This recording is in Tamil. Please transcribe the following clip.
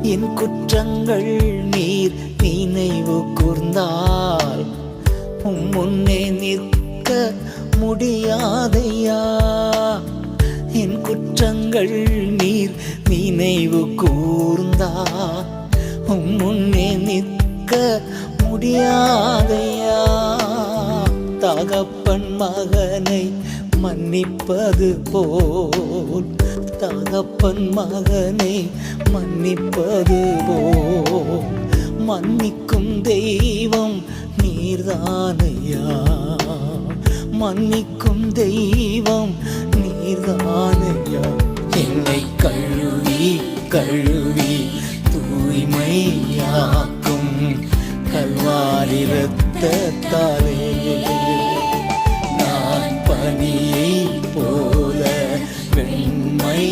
என் குற்றங்கள் நீர் நினைவு கூர்ந்தால் முன்னே நிற்க முடியாதையா. என் குற்றங்கள் நீர் நினைவு கூர்ந்தால் முன்னே நிற்க முடியாதையா. தகப்பன் மகனை மன்னிப்பது போல், தகப்பன் மகனை மன்னிப்பது போல் மன்னிக்கும் தெய்வம் நீர்தானையா. மன்னிக்கும் தெய்வம் நீர்தானையா. என்னை கழுவி கழுவி தூய்மையாக்கும் கல்வாரி இரத்தத்தாலே நான் பனியை போல வெண்மையாவே